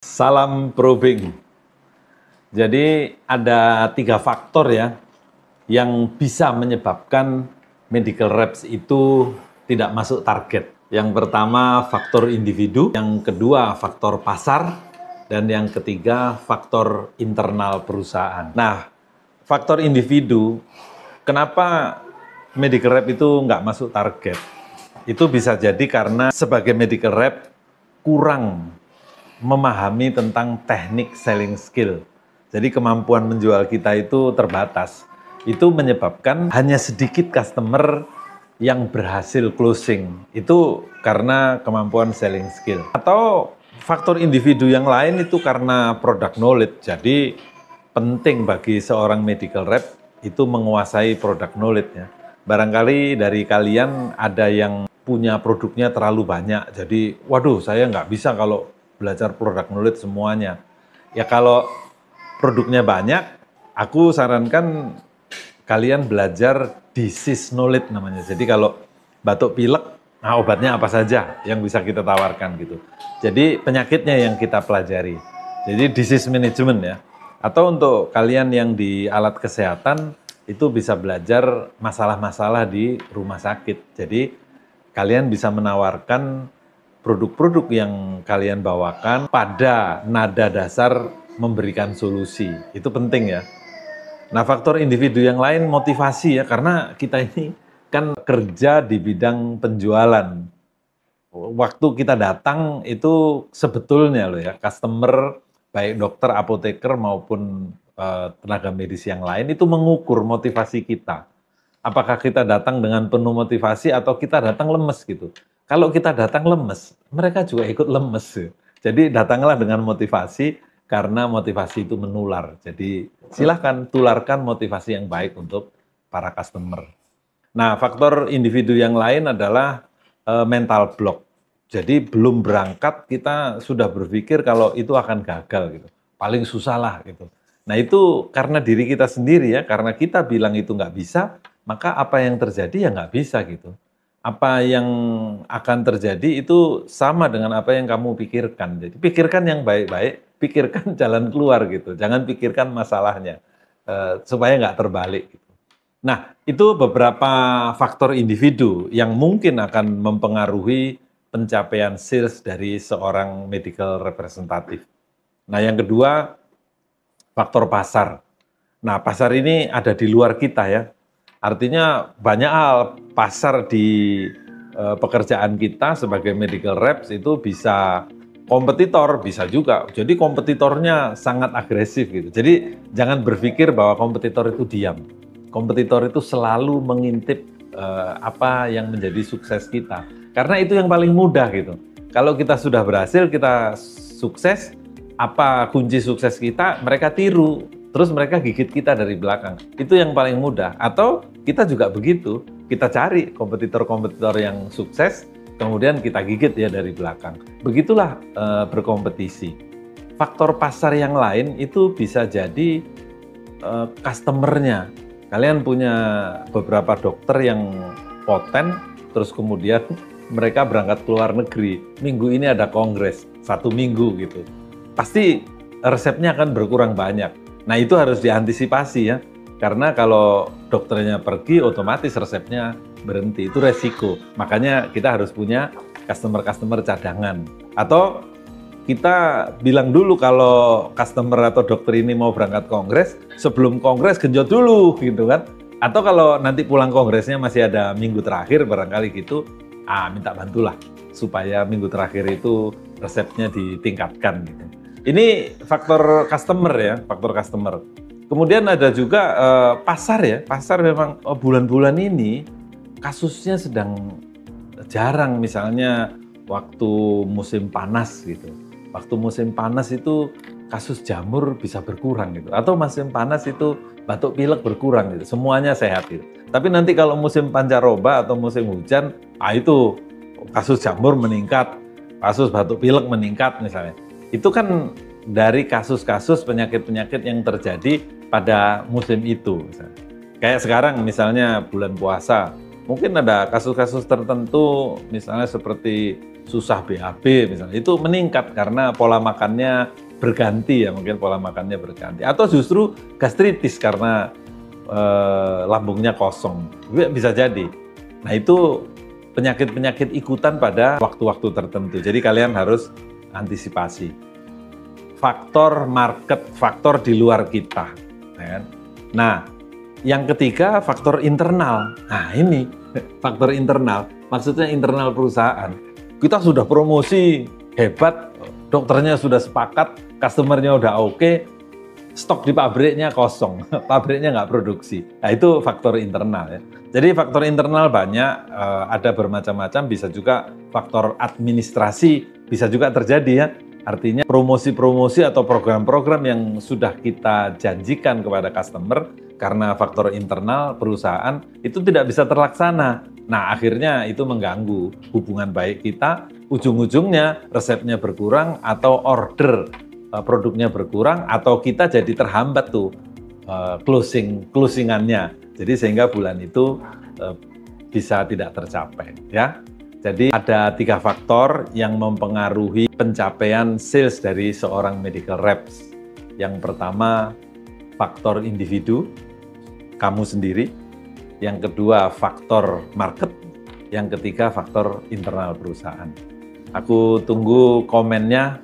Salam probing. Jadi ada 3 faktor ya yang bisa menyebabkan medical reps itu tidak masuk target. Yang pertama faktor individu, yang kedua faktor pasar, dan yang ketiga faktor internal perusahaan. Nah, faktor individu, kenapa medical rep itu nggak masuk target? Itu bisa jadi karena sebagai medical rep kurang memahami tentang teknik selling skill. Jadi kemampuan menjual kita itu terbatas. Itu menyebabkan hanya sedikit customer yang berhasil closing. Itu karena kemampuan selling skill. Atau faktor individu yang lain itu karena product knowledge. Jadi penting bagi seorang medical rep itu menguasai product knowledge ya. Barangkali dari kalian ada yang punya produknya terlalu banyak. Jadi waduh saya nggak bisa kalau belajar product knowledge semuanya. Ya kalau produknya banyak, aku sarankan kalian belajar disease knowledge namanya. Jadi kalau batuk pilek, nah obatnya apa saja yang bisa kita tawarkan gitu. Jadi penyakitnya yang kita pelajari. Jadi disease management ya. Atau untuk kalian yang di alat kesehatan, itu bisa belajar masalah-masalah di rumah sakit. Jadi kalian bisa menawarkan produk-produk yang kalian bawakan pada nada dasar memberikan solusi. Itu penting ya. Nah, faktor individu yang lain motivasi ya, karena kita ini kan kerja di bidang penjualan. Waktu kita datang itu sebetulnya loh ya, customer baik dokter, apoteker maupun tenaga medis yang lain itu mengukur motivasi kita. Apakah kita datang dengan penuh motivasi atau kita datang lemes gitu. Kalau kita datang lemes, mereka juga ikut lemes. Jadi datanglah dengan motivasi karena motivasi itu menular. Jadi silahkan tularkan motivasi yang baik untuk para customer. Nah, faktor individu yang lain adalah mental block. Jadi belum berangkat kita sudah berpikir kalau itu akan gagal gitu. Paling susah lah gitu. Nah itu karena diri kita sendiri ya, karena kita bilang itu nggak bisa, maka apa yang terjadi ya nggak bisa gitu. Apa yang akan terjadi itu sama dengan apa yang kamu pikirkan. Jadi pikirkan yang baik-baik, pikirkan jalan keluar gitu. Jangan pikirkan masalahnya, supaya nggak terbalik gitu. Nah, itu beberapa faktor individu yang mungkin akan mempengaruhi pencapaian sales dari seorang medical representative. Nah, yang kedua, faktor pasar. Nah, pasar ini ada di luar kita ya. Artinya banyak hal pasar di pekerjaan kita sebagai medical reps itu bisa kompetitor, bisa juga. Jadi kompetitornya sangat agresif gitu. Jadi jangan berpikir bahwa kompetitor itu diam. Kompetitor itu selalu mengintip apa yang menjadi sukses kita. Karena itu yang paling mudah gitu. Kalau kita sudah berhasil, kita sukses, apa kunci sukses kita, mereka tiru. Terus mereka gigit kita dari belakang. Itu yang paling mudah. Atau kita juga begitu, kita cari kompetitor-kompetitor yang sukses, kemudian kita gigit ya dari belakang. Begitulah berkompetisi. Faktor pasar yang lain itu bisa jadi customer-nya. Kalian punya beberapa dokter yang poten, terus kemudian mereka berangkat ke luar negeri. Minggu ini ada kongres, 1 minggu gitu. Pasti resepnya akan berkurang banyak. Nah itu harus diantisipasi ya. Karena kalau dokternya pergi, otomatis resepnya berhenti. Itu resiko. Makanya kita harus punya customer-customer cadangan. Atau kita bilang dulu kalau customer atau dokter ini mau berangkat kongres, sebelum kongres genjot dulu gitu kan. Atau kalau nanti pulang kongresnya masih ada minggu terakhir barangkali gitu, minta bantulah supaya minggu terakhir itu resepnya ditingkatkan gitu. Ini faktor customer ya, faktor customer. Kemudian ada juga pasar ya, pasar memang bulan-bulan ini kasusnya sedang jarang, misalnya waktu musim panas gitu. Waktu musim panas itu kasus jamur bisa berkurang gitu. Atau musim panas itu batuk pilek berkurang gitu. Semuanya sehat gitu. Tapi nanti kalau musim pancaroba atau musim hujan, itu kasus jamur meningkat, kasus batuk pilek meningkat misalnya. Itu kan dari kasus-kasus penyakit-penyakit yang terjadi pada musim itu. Misalnya. Kayak sekarang misalnya bulan puasa, mungkin ada kasus-kasus tertentu misalnya seperti susah BAB misalnya, itu meningkat karena pola makannya berganti ya, mungkin pola makannya berganti. Atau justru gastritis karena lambungnya kosong, bisa jadi. Nah itu penyakit-penyakit ikutan pada waktu-waktu tertentu. Jadi kalian harus antisipasi. Faktor market, faktor di luar kita. Nah, yang ketiga faktor internal. Nah ini faktor internal, maksudnya internal perusahaan. Kita sudah promosi hebat, dokternya sudah sepakat, customernya udah oke, stok di pabriknya kosong, pabriknya nggak produksi. Nah itu faktor internal ya. Jadi faktor internal banyak, ada bermacam-macam, bisa juga faktor administrasi, bisa juga terjadi ya. Artinya promosi-promosi atau program-program yang sudah kita janjikan kepada customer karena faktor internal perusahaan itu tidak bisa terlaksana. Nah akhirnya itu mengganggu hubungan baik kita, ujung-ujungnya resepnya berkurang atau order produknya berkurang atau kita jadi terhambat tuh closingannya. Jadi sehingga bulan itu bisa tidak tercapai ya. Jadi ada 3 faktor yang mempengaruhi pencapaian sales dari seorang medical reps. Yang pertama, faktor individu, kamu sendiri. Yang kedua, faktor market. Yang ketiga, faktor internal perusahaan. Aku tunggu komennya.